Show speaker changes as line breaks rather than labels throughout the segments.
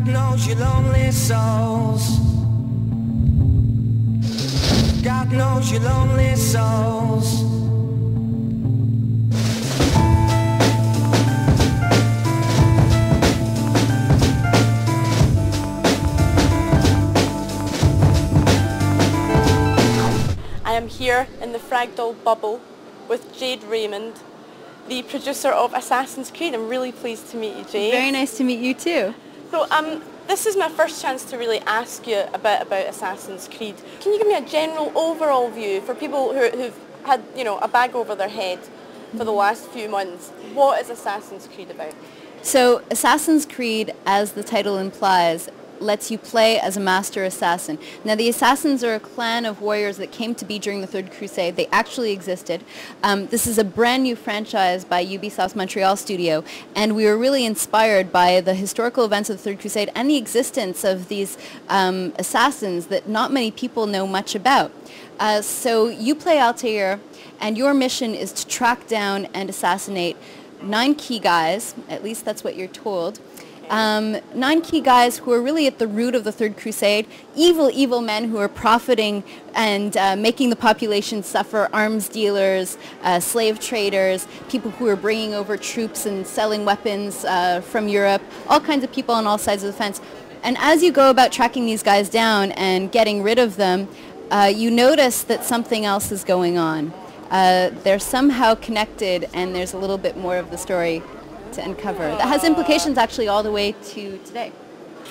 God knows your lonely souls. God knows your lonely souls.
I am here in the Frag bubble with Jade Raymond, the producer of Assassin's Creed. I'm really pleased to meet you, Jade.
Very nice to meet you too.
So this is my first chance to really ask you a bit about Assassin's Creed. Can you give me a general overall view for people who've had, you know, a bag over their head for the last few months? What is Assassin's Creed about?
So Assassin's Creed, as the title implies, lets you play as a master assassin. Now the assassins are a clan of warriors that came to be during the Third Crusade. They actually existed. This is a brand new franchise by Ubisoft's Montreal studio, and we were really inspired by the historical events of the Third Crusade and the existence of these assassins that not many people know much about. So you play Altair, and your mission is to track down and assassinate 9 key guys, at least that's what you're told. 9 key guys who are really at the root of the Third Crusade, evil men who are profiting and making the population suffer, arms dealers, slave traders, people who are bringing over troops and selling weapons from Europe, all kinds of people on all sides of the fence. And as you go about tracking these guys down and getting rid of them, you notice that something else is going on. They're somehow connected, and there's a little bit more of the story to uncover. That has implications actually all the way to today.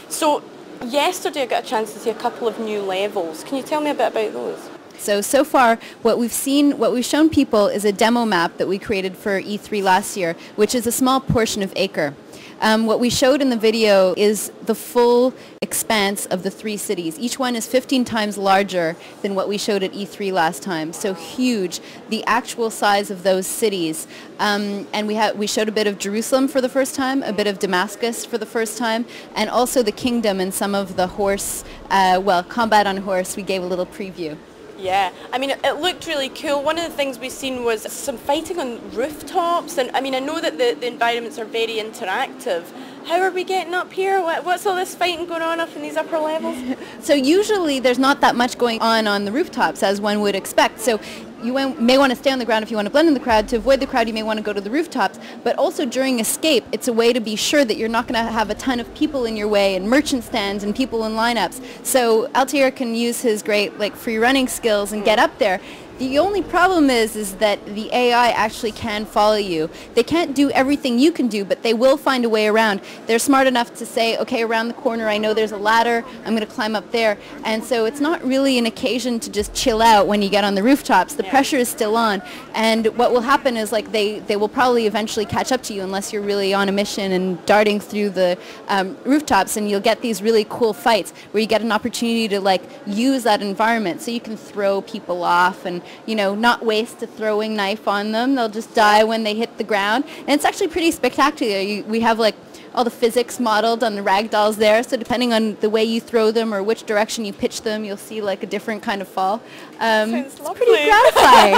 So yesterday I got a chance to see a couple of new levels. Can you tell me a bit about those?
So far what we've shown people is a demo map that we created for E3 last year, which is a small portion of Acre. What we showed in the video is the full expanse of the 3 cities. Each one is 15 times larger than what we showed at E3 last time. So huge, the actual size of those cities. And we showed a bit of Jerusalem for the first time, a bit of Damascus for the first time, and also the kingdom and some of the horse, combat on horse. We gave a little preview.
Yeah, I mean, it looked really cool. One of the things we've seen was some fighting on rooftops, and I mean, I know that the environments are very interactive. How are we getting up here? What's all this fighting going on up in these upper levels?
So usually there's not that much going on the rooftops, as one would expect. So you may want to stay on the ground if you want to blend in the crowd. To avoid the crowd, you may want to go to the rooftops. But also during escape, it's a way to be sure that you're not going to have a ton of people in your way and merchant stands and people in lineups. So Altair can use his great free running skills and get up there. The only problem is that the AI actually can follow you. They can't do everything you can do, but they will find a way around. They're smart enough to say, okay, around the corner I know there's a ladder, I'm going to climb up there. And so it's not really an occasion to just chill out when you get on the rooftops. The pressure is still on. And what will happen is they will probably eventually catch up to you unless you're really on a mission and darting through the rooftops, and you'll get these really cool fights where you get an opportunity to use that environment so you can throw people off and not waste a throwing knife on them. They'll just die when they hit the ground. And it's actually pretty spectacular. We have all the physics modeled on the ragdolls there, so depending on the way you throw them or which direction you pitch them, you'll see a different kind of fall. It's pretty gratifying.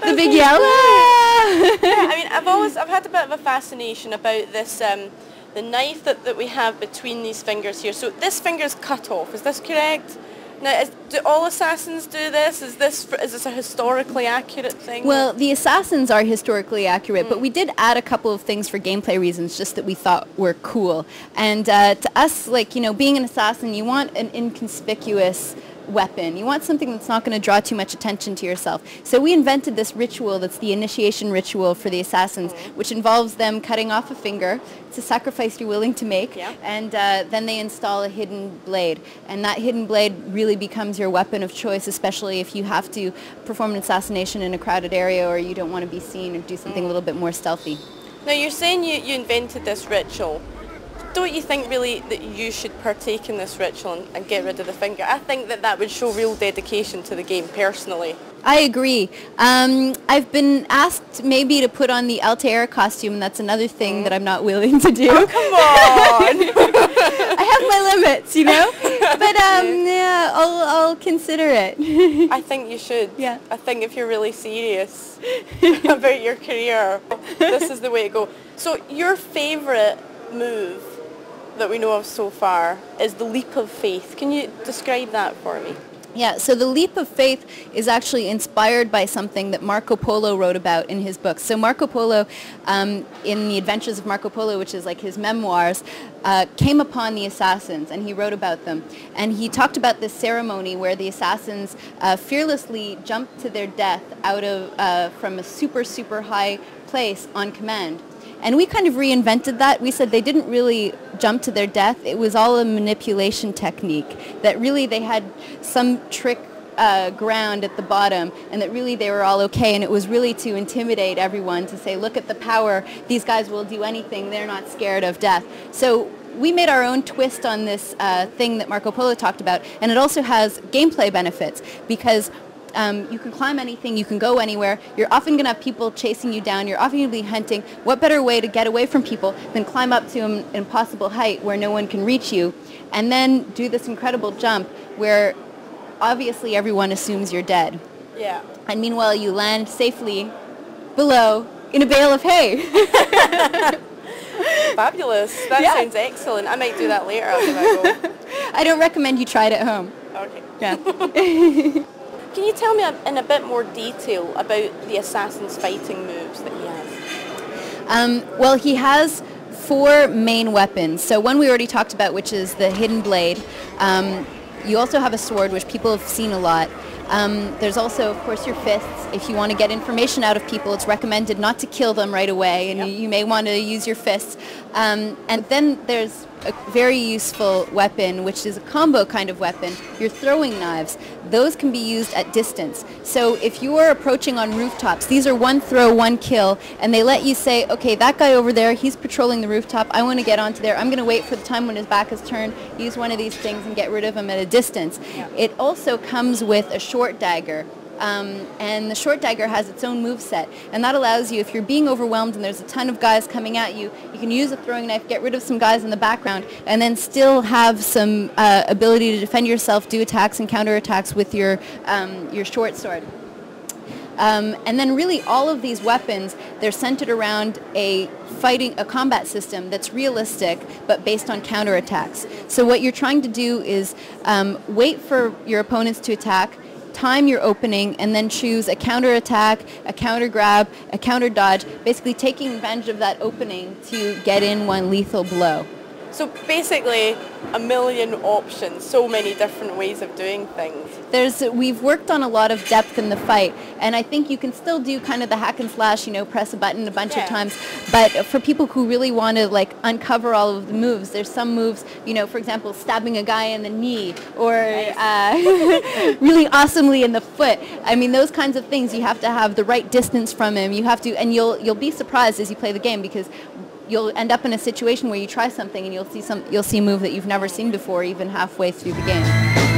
The big yell.
Yeah, I mean, I've had a bit of a fascination about this, the knife that we have between these fingers here. So this finger's cut off, is this correct? Now, do all assassins do this? Is this a historically accurate thing?
Well, the assassins are historically accurate, but we did add a couple of things for gameplay reasons, just that we thought were cool. And to us, being an assassin, you want an inconspicuous weapon. You want something that's not going to draw too much attention to yourself. So we invented this ritual that's the initiation ritual for the assassins, which involves them cutting off a finger. It's a sacrifice you're willing to make, and then they install a hidden blade. And that hidden blade really becomes your weapon of choice, especially if you have to perform an assassination in a crowded area or you don't want to be seen or do something a little bit more stealthy.
Now, you're saying you invented this ritual. Don't you think really that you should partake in this ritual and get rid of the finger? I think that would show real dedication to the game, personally.
I agree. I've been asked maybe to put on the Altair costume, and that's another thing that I'm not willing to do.
Oh, come on!
I have my limits, But yeah, I'll consider it.
I think you should.
Yeah.
I think if you're really serious about your career, this is the way to go. So your favourite move that we know of so far is the leap of faith. Can you describe that for me?
Yeah, so the leap of faith is actually inspired by something that Marco Polo wrote about in his books. So Marco Polo, in The Adventures of Marco Polo, which is like his memoirs, came upon the assassins and he wrote about them. And he talked about this ceremony where the assassins fearlessly jumped to their death out of from a super, super high place on command. And we kind of reinvented that. We said they didn't really jump to their death. It was all a manipulation technique, that really they had some trick ground at the bottom and that really they were all okay. And it was really to intimidate everyone, to say, look at the power. These guys will do anything. They're not scared of death. So we made our own twist on this thing that Marco Polo talked about. And it also has gameplay benefits because you can climb anything, you can go anywhere. You're often going to have people chasing you down. You're often going to be hunting. What better way to get away from people than climb up to an impossible height where no one can reach you and then do this incredible jump where obviously everyone assumes you're dead.
Yeah.
And meanwhile you land safely below in a bale of hay.
Fabulous. That sounds excellent. I might do that later after I go.
I don't recommend you try it at home.
Okay.
Yeah.
Can you tell me in a bit more detail about the assassin's fighting moves that he has?
Well, he has 4 main weapons. So one we already talked about, which is the hidden blade. You also have a sword, which people have seen a lot. There's also, of course, your fists. If you want to get information out of people, it's recommended not to kill them right away, and you may want to use your fists. And then there's a very useful weapon, which is a combo kind of weapon, your throwing knives. Those can be used at distance. So if you are approaching on rooftops, these are 1 throw, 1 kill, and they let you say, okay, that guy over there, he's patrolling the rooftop, I want to get onto there, I'm going to wait for the time when his back is turned, use one of these things and get rid of him at a distance. Yeah. It also comes with a short dagger. And the short dagger has its own moveset, and that allows you, if you're being overwhelmed and there's a ton of guys coming at you, you can use a throwing knife, get rid of some guys in the background, and then still have some ability to defend yourself, do attacks and counterattacks with your short sword. And then really all of these weapons, they're centered around a combat system that's realistic but based on counterattacks. So what you're trying to do is wait for your opponents to attack, time your opening, and then choose a counter-attack, a counter-grab, a counter-dodge, basically taking advantage of that opening to get in one lethal blow.
So basically a million options, so many different ways of doing things.
We've worked on a lot of depth in the fight, and I think you can still do kind of the hack and slash, press a button a bunch of times, but for people who really want to uncover all of the moves, there's some moves, for example, stabbing a guy in the knee, or really awesomely in the foot. I mean, those kinds of things, you have to have the right distance from him. You have to, and you'll be surprised as you play the game, because you'll end up in a situation where you try something and you'll see a move that you've never seen before, even halfway through the game.